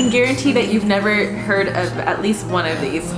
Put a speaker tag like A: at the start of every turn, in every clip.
A: can guarantee that you've never heard of at least one of these.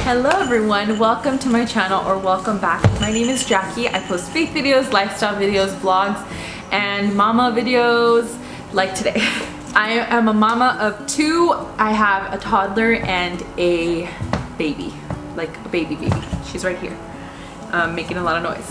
A: Hello everyone, welcome to my channel or welcome back. My name is Jackie. I post faith videos, lifestyle videos, vlogs, and mama videos like today. I am a mama of two. I have a toddler and a baby, like a baby. She's right here, making a lot of noise.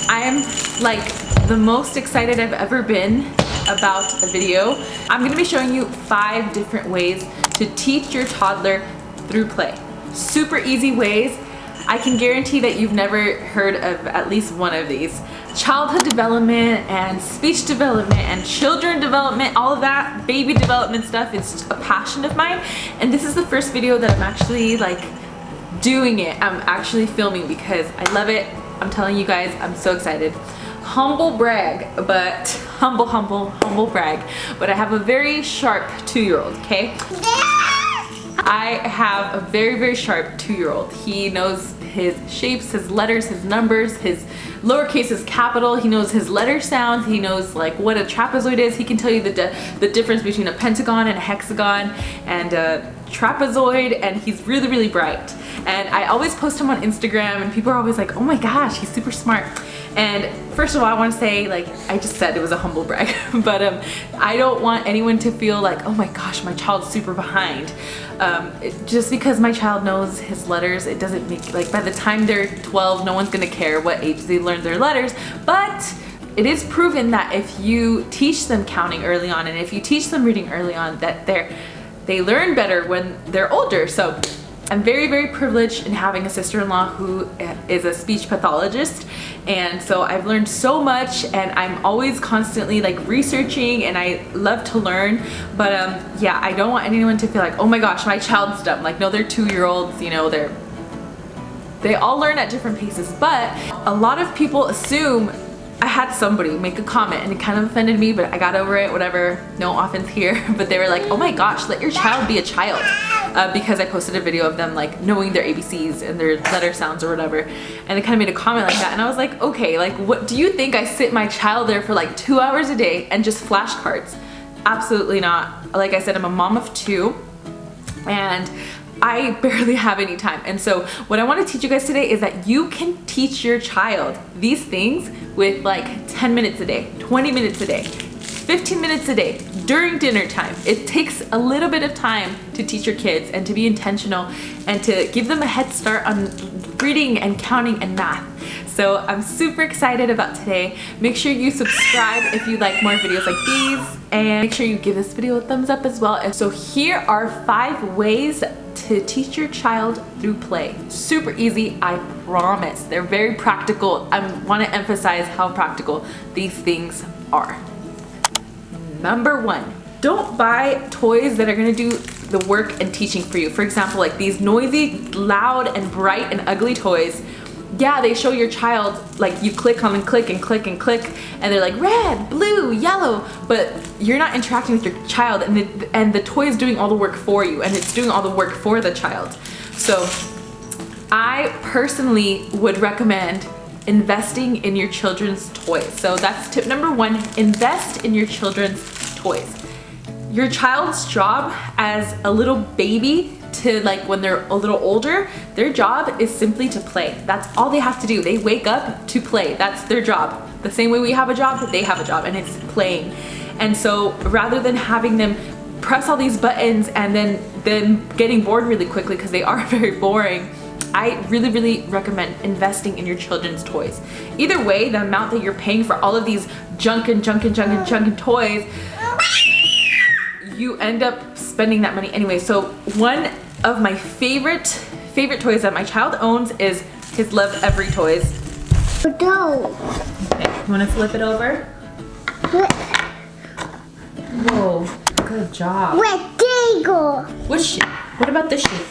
A: I am like the most excited I've ever been about a video. I'm gonna be showing you 5 different ways to teach your toddler through play. Super easy ways. I can guarantee that you've never heard of at least one of these. Childhood development and speech development and children development, all of that baby development stuff is a passion of mine, and this is the first video that I'm actually like doing it. I'm actually filming because I love it. I'm telling you guys, I'm so excited. Humble brag, but humble brag, but I have a very sharp 2-year-old, okay? I have a very sharp 2-year-old. He knows his shapes, his letters, his numbers, his lowercase, his capital. He knows his letter sounds. He knows like what a trapezoid is. He can tell you the difference between a pentagon and a hexagon and a trapezoid, and he's really bright. And I always post him on Instagram and people are always like, oh my gosh, he's super smart. And first of all, I want to say, like I just said, it was a humble brag, but I don't want anyone to feel like, oh my gosh, my child's super behind. Just because my child knows his letters, it doesn't make, like by the time they're 12, no one's gonna care what age they learn their letters. But it is proven that if you teach them counting early on and if you teach them reading early on, that they learn better when they're older. So I'm very privileged in having a sister-in-law who is a speech pathologist, and so I've learned so much, and I'm always constantly like researching, and I love to learn. But yeah, I don't want anyone to feel like, oh my gosh, my child's dumb. Like, no, they're 2-year-olds, you know, they all learn at different paces. But a lot of people assume, I had somebody make a comment and it kind of offended me, but I got over it, whatever, no offense here. But they were like, oh my gosh, let your child be a child. Because I posted a video of them like knowing their ABCs and their letter sounds or whatever. And they kind of made a comment like that. And I was like, okay, like what do you think I sit my child there for like 2 hours a day and just flashcards? Absolutely not. Like I said, I'm a mom of 2 and I barely have any time. And so what I want to teach you guys today is that you can teach your child these things with like 10 minutes a day, 20 minutes a day, 15 minutes a day during dinner time. It takes a little bit of time to teach your kids and to be intentional and to give them a head start on reading and counting and math. So I'm super excited about today. Make sure you subscribe if you like more videos like these, and make sure you give this video a thumbs up as well. And so here are 5 ways to teach your child through play. Super easy, I promise. They're very practical. I want to emphasize how practical these things are. Number 1, don't buy toys that are going to do the work and teaching for you. For example, like these noisy, loud, and bright and ugly toys. Yeah, they show your child, like you click on and click and click and click, and they're like red, blue, yellow, but you're not interacting with your child, and the toy is doing all the work for you, and it's doing all the work for the child. So I personally would recommend investing in your children's toys. So that's tip number 1, invest in your children's toys. Your child's job as a little baby to like when they're a little older, their job is simply to play. That's all they have to do. They wake up to play. That's their job. The same way we have a job, they have a job, and it's playing. And so rather than having them press all these buttons and then getting bored really quickly, because they are very boring, I really recommend investing in your children's toys. Either way, the amount that you're paying for all of these junk and toys, you end up spending that money anyway. So one of my favorite toys that my child owns is his Lovevery toys.
B: No.
A: Okay, you want to flip it over? Whoa, good job.
B: Where did it go?
A: Which shape? What about this shape?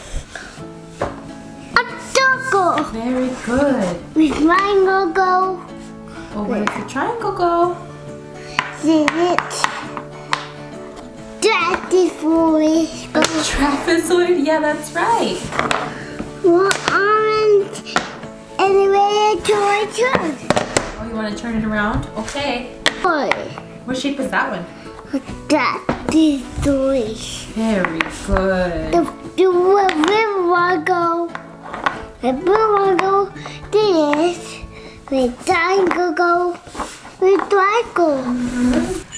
B: A circle.
A: Very good.
B: Where's triangle go?
A: Oh, where does the triangle go?
B: Is it? go.
A: Trapezoid? Yeah, that's right.
B: One orange and the red toy turn.
A: Oh, you want to turn it around? Okay.
B: Toy.
A: What shape is that one?
B: That is toy.
A: Very good.
B: The river will go. The blue will go. This. The triangle go. The triangle.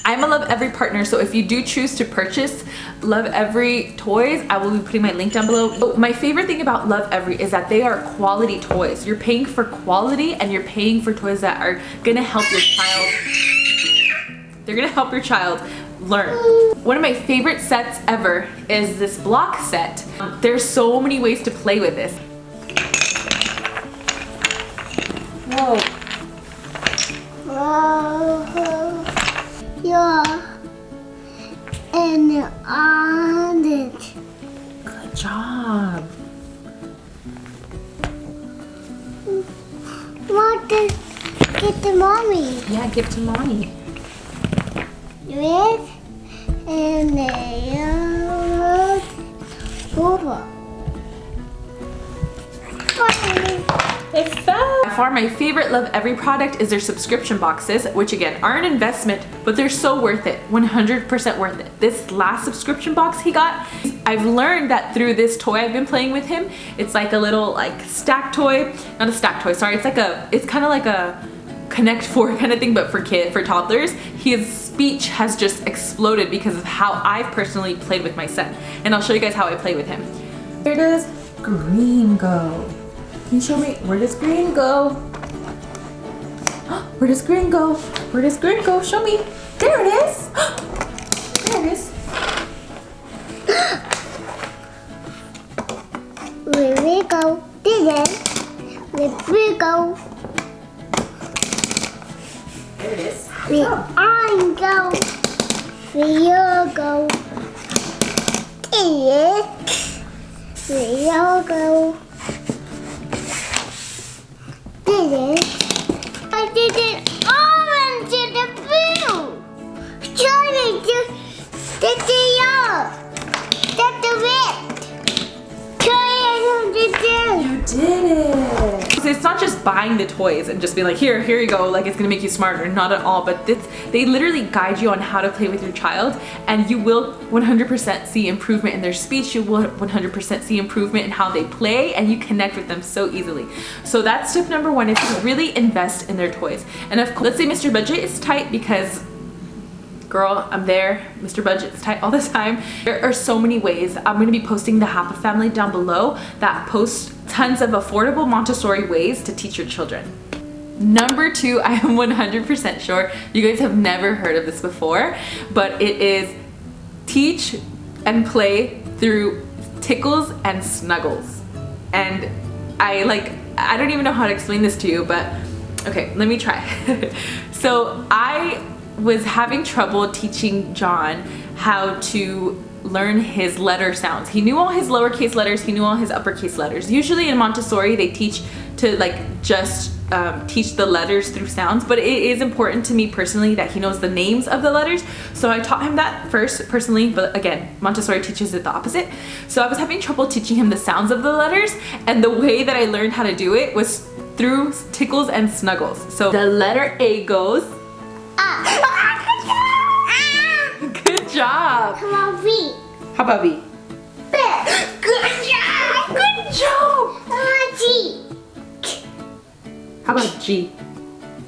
A: I'm a Lovevery partner, so if you do choose to purchase Lovevery toys, I will be putting my link down below. Oh, my favorite thing about Lovevery is that they are quality toys. You're paying for quality and you're paying for toys that are gonna help your child. They're gonna help your child learn. One of my favorite sets ever is this block set. There's so many ways to play with this. Whoa.
B: Whoa. Yeah. And on it.
A: Good job.
B: Want to get the mommy.
A: Yeah, give to mommy.
B: Red and the over.
A: It fell. By far my favorite Lovevery product is their subscription boxes, which again are an investment, but they're so worth it, 100% worth it. This last subscription box he got, I've learned that through this toy I've been playing with him. It's like a little like stack toy, not a stack toy, sorry. It's kind of like a Connect 4 kind of thing, but for toddlers. His speech has just exploded because of how I've personally played with my son. And I'll show you guys how I play with him. Where does green go? Can you show me, where does green go? Where does green go? Where does green go? Show me. There it is. There it is.
B: Where we go? This. Where we go?
A: There it is.
B: Where I go? Where you go? This. Where you go? I did it orange in the blue. Johnny, that's the yellow. That's the red.
A: You did it. So it's not just buying the toys and just being like, here you go, like it's gonna make you smarter. Not at all, but they literally guide you on how to play with your child, and you will 100% see improvement in their speech. You will 100% see improvement in how they play, and you connect with them so easily. So that's tip number one, is to really invest in their toys. And of course, let's say Mr. Budget is tight, because girl, I'm there. Mr. Budget's tight all the time. There are so many ways. I'm going to be posting the Happy Family down below that posts tons of affordable Montessori ways to teach your children. Number two, I am 100% sure you guys have never heard of this before, but it is teach and play through Tickles and Snuggles. And I don't even know how to explain this to you, but okay, let me try. So I was having trouble teaching John how to learn his letter sounds. He knew all his lowercase letters, he knew all his uppercase letters. Usually in Montessori they teach to just teach the letters through sounds, but it is important to me personally that he knows the names of the letters. So I taught him that first personally, but again, Montessori teaches it the opposite. So I was having trouble teaching him the sounds of the letters, and the way that I learned how to do it was through Tickles and Snuggles. So the letter A goes. Good job.
B: How about V?
A: How about V?
B: Good job.
A: Good job.
B: How about G?
A: How about G?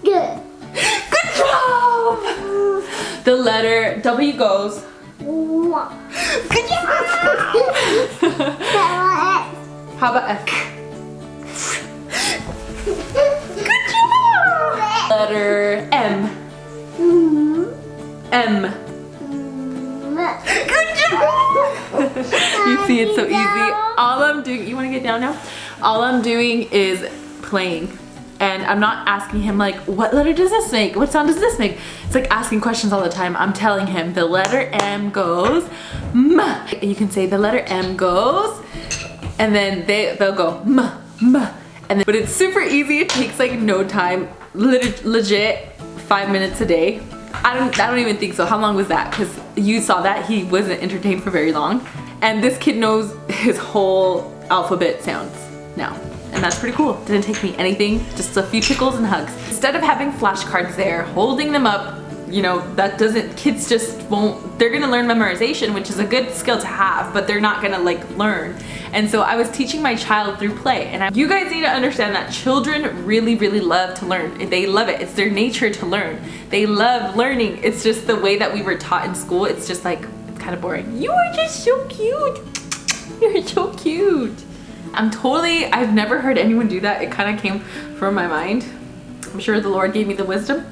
B: Good.
A: Good job. The letter W goes.
B: Good job.
A: How about F? Good job. Letter M. M. Good job. You see, it's so easy. All I'm doing, you want to get down now? All I'm doing is playing. And I'm not asking him like, what letter does this make? What sound does this make? It's like asking questions all the time. I'm telling him the letter M goes M. And you can say the letter M goes, and then they'll go M, M. And then, but it's super easy. It takes like no time. Legit 5 minutes a day. I don't even think so. How long was that? Because you saw that he wasn't entertained for very long. And this kid knows his whole alphabet sounds now. And that's pretty cool. Didn't take me anything, just a few tickles and hugs. Instead of having flashcards there, holding them up, you know, that doesn't, kids just won't, they're gonna learn memorization, which is a good skill to have, but they're not gonna like learn. And so I was teaching my child through play. And you guys need to understand that children really, really love to learn. They love it. It's their nature to learn. They love learning. It's just the way that we were taught in school. It's just like, it's kind of boring. You are just so cute. You're so cute. I've never heard anyone do that. It kind of came from my mind. I'm sure the Lord gave me the wisdom.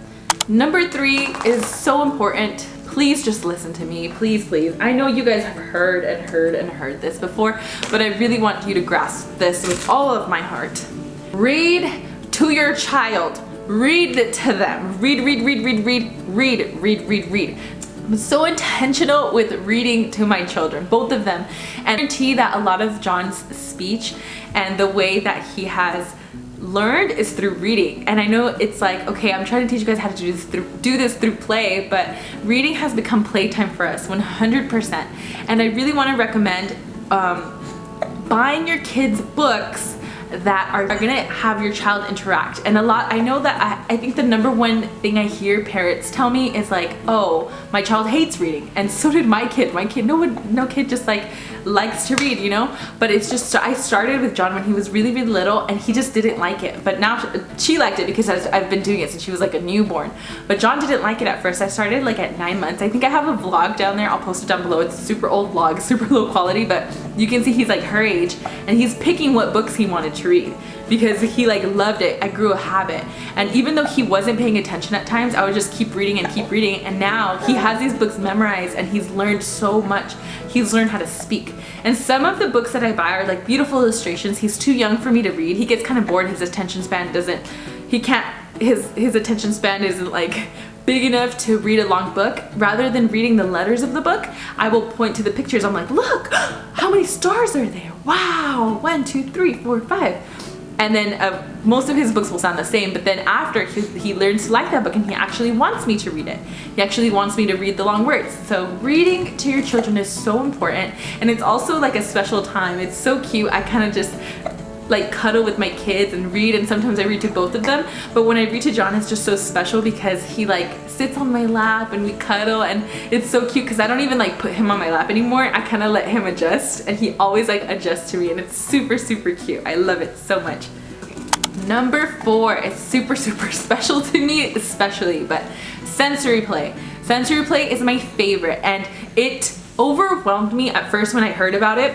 A: Number 3 is so important. Please just listen to me, please, please. I know you guys have heard and heard and heard this before, but I really want you to grasp this with all of my heart. Read to your child. Read it to them. Read, read, read, read, read, read, read, read, read. I'm so intentional with reading to my children, both of them. And I guarantee that a lot of John's speech and the way that he has learned is through reading. And I know it's like, okay, I'm trying to teach you guys how to do this through play, but reading has become playtime for us 100%. And I really want to recommend buying your kids books that are gonna have your child interact. And I know that I think the number one thing I hear parents tell me is like, oh, my child hates reading, and so did my kid. No kid just like likes to read, you know? But it's just, I started with John when he was really, really little, and he just didn't like it. But now she liked it because I've been doing it since she was like a newborn. But John didn't like it at first. I started like at 9 months. I think I have a vlog down there. I'll post it down below. It's a super old vlog, super low quality, but you can see he's like her age, and he's picking what books he wanted to read because he like loved it. I grew a habit. And even though he wasn't paying attention at times, I would just keep reading and keep reading. And now he has these books memorized, and he's learned so much. He's learned how to speak. And some of the books that I buy are like beautiful illustrations. He's too young for me to read. He gets kind of bored. His attention span his attention span isn't like big enough to read a long book. Rather than reading the letters of the book, I will point to the pictures. I'm like, look, how many stars are there? Wow, 1, 2, 3, 4, 5. And then most of his books will sound the same, but then after he learns to like that book, and he actually wants me to read it. He actually wants me to read the long words. So reading to your children is so important, and it's also like a special time. It's so cute. I kind of just like cuddle with my kids and read, and sometimes I read to both of them. But when I read to John, it's just so special because he like sits on my lap and we cuddle, and it's so cute because I don't even like put him on my lap anymore. I kind of let him adjust, and he always like adjusts to me, and it's super, super cute. I love it so much. Number 4 is super, super special to me, especially, but sensory play. Sensory play is my favorite, and it overwhelmed me at first when I heard about it.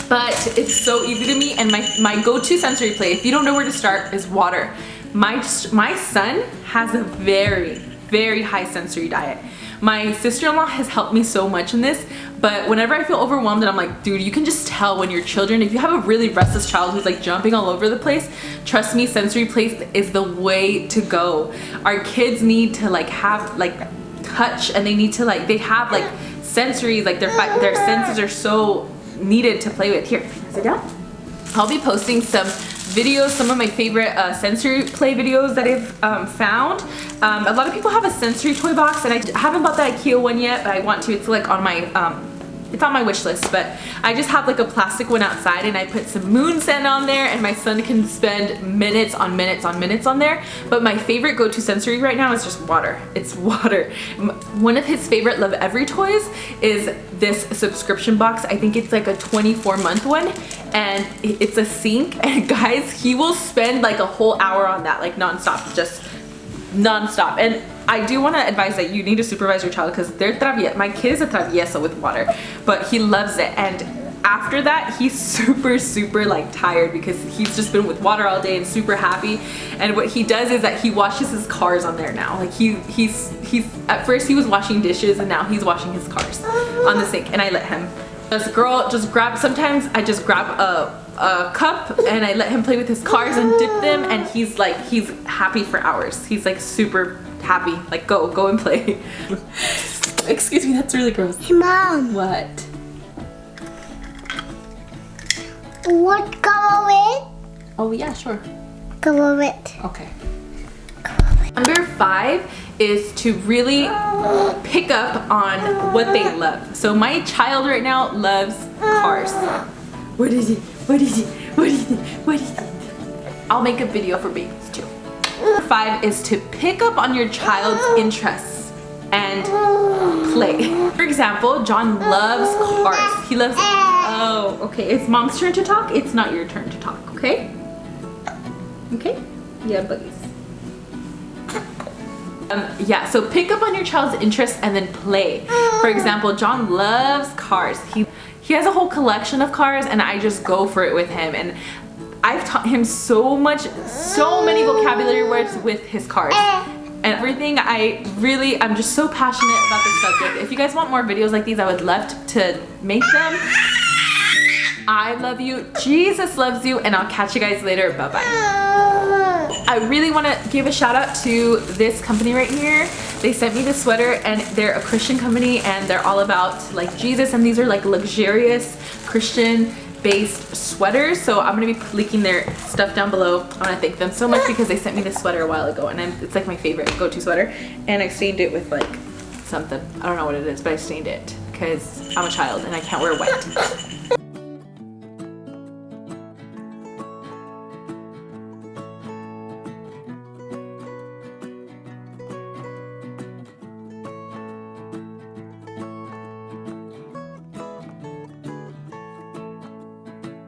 A: But it's so easy to me, and my go-to sensory play, if you don't know where to start, is water. My son has a very, very high sensory diet. My sister-in-law has helped me so much in this, but whenever I feel overwhelmed and I'm like, dude, you can just tell when your children, if you have a really restless child who's like jumping all over the place, trust me, sensory play is the way to go. Our kids need to like have like touch, and they need to like, they have like sensories, like their senses are so needed to play with. Here, sit down. I'll be posting some videos, some of my favorite sensory play videos that I've found. A lot of people have a sensory toy box, and I haven't bought the IKEA one yet, but I want to. It's like on my it's on my wish list, but I just have like a plastic one outside, and I put some moon scent on there, and my son can spend minutes on minutes on minutes on there. But my favorite go-to sensory right now is just water. It's water. One of his favorite Lovevery toys is this subscription box. I think it's like a 24-month one, and it's a sink, and guys, he will spend like a whole hour on that, like nonstop, just nonstop. And I do want to advise that you need to supervise your child because they're travieso. My kid is a travieso with water, but he loves it. And after that, he's super, super like tired because he's just been with water all day and super happy. And what he does is that he washes his cars on there now. Like he's at first he was washing dishes, and now he's washing his cars on the sink, and I let him. Just grab, sometimes I just grab a cup and I let him play with his cars and dip them, and he's happy for hours. He's like super happy, like go and play. Excuse me, that's really gross.
B: Hey Mom.
A: What?
B: What color it?
A: Oh yeah, sure.
B: Color it.
A: Okay.
B: Color it.
A: Number 5 is to really pick up on what they love. So my child right now loves cars. What is it? What is it? What is it? What is it? I'll make a video for babies too. Number 5 is to pick up on your child's interests and play. For example, John loves cars. He loves, oh, okay, it's mom's turn to talk. It's not your turn to talk, okay? Okay? Yeah, buddies. Yeah, so pick up on your child's interests and then play. For example, John loves cars. He has a whole collection of cars and I just go for it with him. And I've taught him so many vocabulary words with his cars. And everything, I'm just so passionate about this subject. If you guys want more videos like these, I would love to make them. I love you, Jesus loves you, and I'll catch you guys later. Bye-bye. I really want to give a shout out to this company right here. They sent me this sweater and they're a Christian company and they're all about like Jesus, and these are like luxurious Christian based sweaters. So I'm gonna be linking their stuff down below. I want to thank them so much because they sent me this sweater a while ago and it's like my favorite go-to sweater, and I stained it with like something. I don't know what it is, but I stained it because I'm a child and I can't wear white.